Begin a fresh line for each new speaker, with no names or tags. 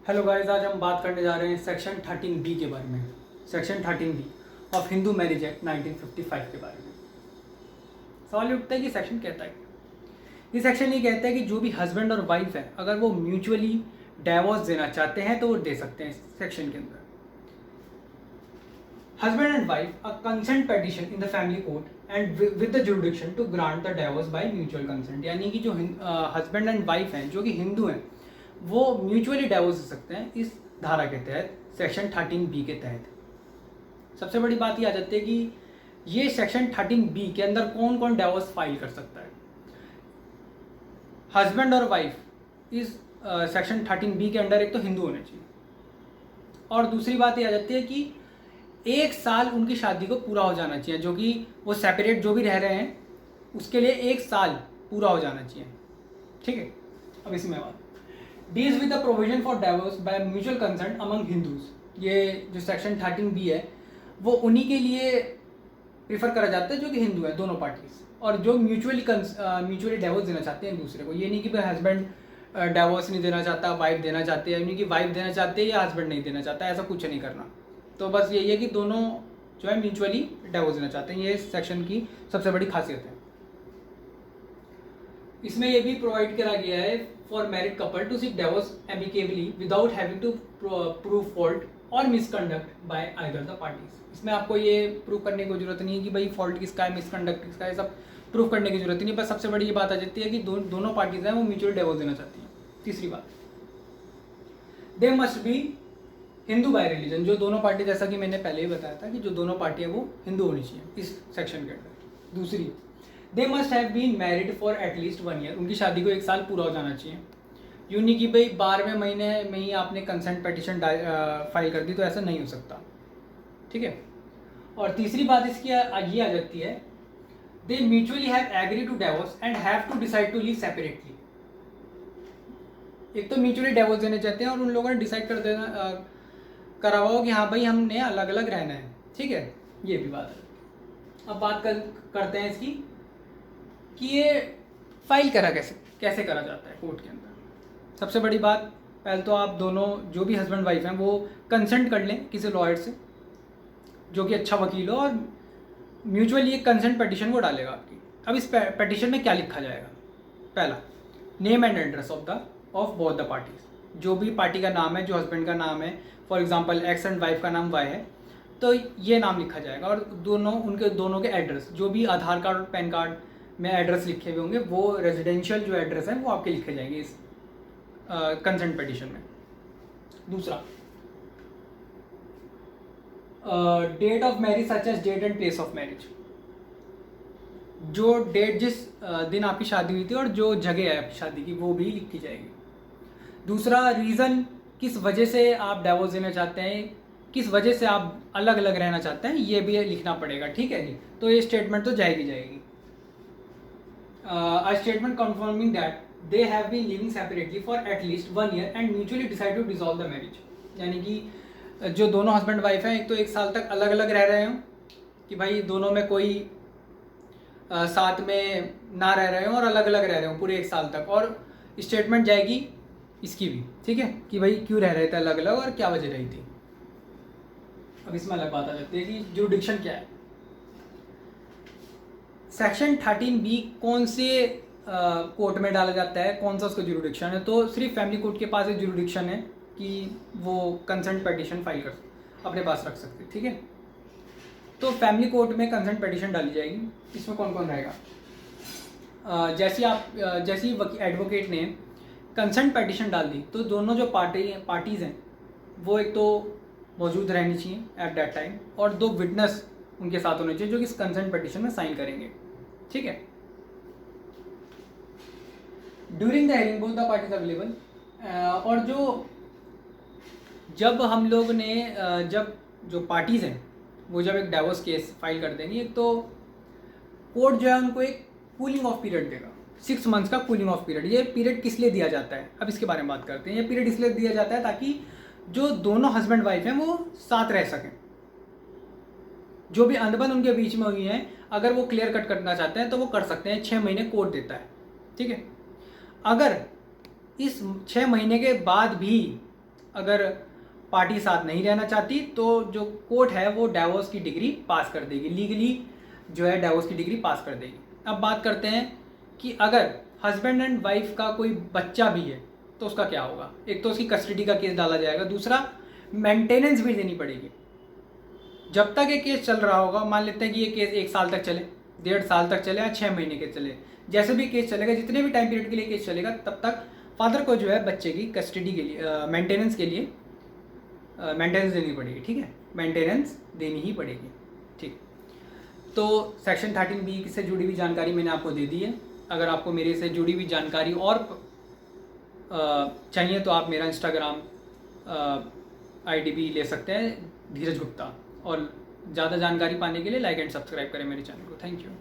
Hello guys, आज हम बात करने जा रहे हैं सेक्शन 13B के बारे में। Section 13B of Hindu marriage act 1955 के बारे में। सवाल ये उठता है कि सेक्शन कहता है, ये सेक्शन ये कहता है कि जो भी हस्बैंड और वाइफ है, अगर वो म्यूचुअली डाइवोर्स देना चाहते हैं तो वो दे सकते हैं। इस सेक्शन के अंदर husband and wife a consent petition in the family court and with the jurisdiction to grant the divorce by mutual consent. यानी कि जो हस्बैंड एंड वाइफ हैं जो कि हिंदू हैं, वो म्यूचुअली डाइवोर्स दे सकते हैं इस धारा के तहत, सेक्शन 13B के तहत। सबसे बड़ी बात ये आ जाती है कि ये सेक्शन 13B के अंदर कौन कौन डाइवोर्स फाइल कर सकता है। हस्बैंड और वाइफ इस सेक्शन 13B के अंदर एक तो हिंदू होने चाहिए, और दूसरी बात ये आ जाती है कि 1 साल उनकी शादी को पूरा हो जाना चाहिए, जो कि वो सेपरेट जो भी रह रहे हैं उसके लिए 1 साल पूरा हो जाना चाहिए। ठीक है, अब इसमें बात deals with the provision for divorce by mutual consent among Hindus. ये जो सेक्शन 13B है वो उन्हीं के लिए प्रीफर करा जाता है जो कि हिंदू है, दोनों पार्टीज, और जो म्यूचुअली डाइवोर्स देना चाहते हैं एक दूसरे को। ये नहीं कि भाई हस्बैंड डाइवोर्स नहीं देना चाहता, वाइफ देना चाहती है, यानी कि वाइफ देना चाहती है या हस्बैंड नहीं देना चाहता, ऐसा कुछ नहीं करना। तो बस यही है कि दोनों जो है म्यूचुअली डाइवोर्स देना चाहते हैं। ये सेक्शन की सबसे बड़ी खासियत है। इसमें यह भी प्रोवाइड करा गया है for married couple to seek divorce amicably without having to prove fault और misconduct by either the parties. इसमें आपको ये प्रूव करने की जरूरत नहीं है कि भाई फॉल्ट किसका है, मिसकंडक्ट किसका है, सब प्रूव करने की जरूरत नहीं। बस सबसे बड़ी ये बात आ जाती है कि दोनों पार्टीज हैं वो म्यूचुअल डिवोर्स देना चाहती हैं। तीसरी बात, they must be Hindu bye religion. जो दोनों पार्टी, जैसा कि मैंने पहले ही बताया था कि जो दोनों पार्टी है वो हिंदू होनी चाहिए इस सेक्शन के अंदर। दूसरी, they must have been married for at least 1 year. उनकी शादी को 1 साल पूरा हो जाना चाहिए। यूँ नहीं कि भाई 12वें महीने में ही आपने कंसेंट पिटीशन फाइल कर दी, तो ऐसा नहीं हो सकता। ठीक है, और तीसरी बात इसकी ये आ जाती है, they mutually have agree to divorce and have to decide to live separately. एक तो म्यूचुअली डाइवोर्स देने चाहते हैं और उन लोगों ने डिसाइड कर देना करा हुआ हो कि हाँ भाई हमने अलग अलग रहना है। ठीक है, ये भी बात है। अब बात करते हैं इसकी कि ये फाइल करा कैसे करा जाता है कोर्ट के अंदर। सबसे बड़ी बात, पहले तो आप दोनों जो भी हस्बैंड वाइफ हैं वो कंसल्ट कर लें किसी लॉयर से जो कि अच्छा वकील हो, और म्यूचुअली एक कंसेंट पिटीशन वो डालेगा आपकी। अब इस पिटीशन में क्या लिखा जाएगा? पहला, name and address of both the parties. जो भी पार्टी का नाम है, जो हस्बैंड का नाम है, for example x and wife का नाम वाई है, तो ये नाम लिखा जाएगा। और उनके दोनों के एड्रेस, जो भी आधार कार्ड और पैन कार्ड में एड्रेस लिखे हुए होंगे, वो रेजिडेंशियल जो एड्रेस है वो आपके लिखे जाएंगे इस कंसेंट पिटीशन में। दूसरा, date of marriage such as date and place of marriage. जो डेट, जिस दिन आपकी शादी हुई थी और जो जगह है आपकी शादी की, वो भी लिखी जाएगी। दूसरा, रीज़न, किस वजह से आप डाइवोर्स देना चाहते हैं, किस वजह से आप अलग अलग रहना चाहते हैं, ये भी लिखना पड़ेगा। ठीक है जी, तो ये स्टेटमेंट तो जाएगी। A statement confirming that they have been living separately for at least 1 year and mutually decide to dissolve the marriage। यानी कि जो दोनों हस्बैंड वाइफ हैं, एक तो 1 साल तक अलग अलग रह रहे हो कि भाई दोनों में कोई साथ में ना रह रहे हो और अलग अलग रह रहे हो पूरे 1 साल तक, और स्टेटमेंट जाएगी इसकी भी। ठीक है, कि भाई क्यों रह रहे थे अलग अलग और क्या वजह रही थी। अब इसमें अलग बात आ जाती है कि जुरिडिक्शन क्या है। सेक्शन 13B कौन से कोर्ट में डाला जाता है, कौन सा उसका जुरिडिक्शन है? तो सिर्फ फैमिली कोर्ट के पास एक जुरिडिक्शन है कि वो कंसेंट पिटीशन फाइल कर अपने पास रख सकते। ठीक है, तो फैमिली कोर्ट में कंसेंट पिटीशन डाली जाएगी। इसमें कौन कौन रहेगा? जैसी एडवोकेट ने कंसेंट पिटीशन डाल दी, तो दोनों जो पार्टीज़ हैं वो एक तो मौजूद रहनी चाहिए एट दैट टाइम, और 2 विटनेस उनके साथ होने चाहिए जो कि इस कंसेंट पिटीशन में साइन करेंगे। ठीक है, during the hearing both the parties available. और जब हम लोग ने जब जो पार्टीज़ हैं वो जब एक डाइवोर्स केस फाइल कर देंगी, एक तो कोर्ट जो है उनको एक कूलिंग ऑफ पीरियड देगा, 6 मंथ्स का कूलिंग ऑफ पीरियड। ये पीरियड किस लिए दिया जाता है, अब इसके बारे में बात करते हैं। ये पीरियड इसलिए दिया जाता है ताकि जो दोनों हस्बैंड वाइफ हैं वो साथ रह सकें। जो भी अनबन उनके बीच में हुई है, अगर वो क्लियर कट करना चाहते हैं तो वो कर सकते हैं। 6 महीने कोर्ट देता है। ठीक है, अगर इस 6 महीने के बाद भी अगर पार्टी साथ नहीं रहना चाहती तो जो कोर्ट है वो डाइवोर्स की डिग्री पास कर देगी, लीगली जो है डाइवोर्स की डिग्री पास कर देगी। अब बात करते हैं कि अगर हस्बैंड एंड वाइफ का कोई बच्चा भी है तो उसका क्या होगा। एक तो उसकी कस्टडी का केस डाला जाएगा, दूसरा मेंटेनेंस भी देनी पड़ेगी। जब तक ये केस चल रहा होगा, मान लेते हैं कि ये केस 1 साल तक चले, 1.5 साल तक चले या 6 महीने के चले, जैसे भी केस चलेगा, जितने भी टाइम पीरियड के लिए केस चलेगा, तब तक फादर को जो है बच्चे की कस्टडी के लिए मेंटेनेंस के लिए मेंटेनेंस देनी पड़ेगी। ठीक है, मेंटेनेंस देनी ही पड़ेगी। ठीक, तो सेक्शन 13B से जुड़ी हुई जानकारी मैंने आपको दे दी है। अगर आपको मेरे से जुड़ी हुई जानकारी और चाहिए तो आप मेरा इंस्टाग्राम ID भी ले सकते हैं, धीरज गुप्ता। और ज़्यादा जानकारी पाने के लिए लाइक एंड सब्सक्राइब करें मेरे चैनल को। Thank you.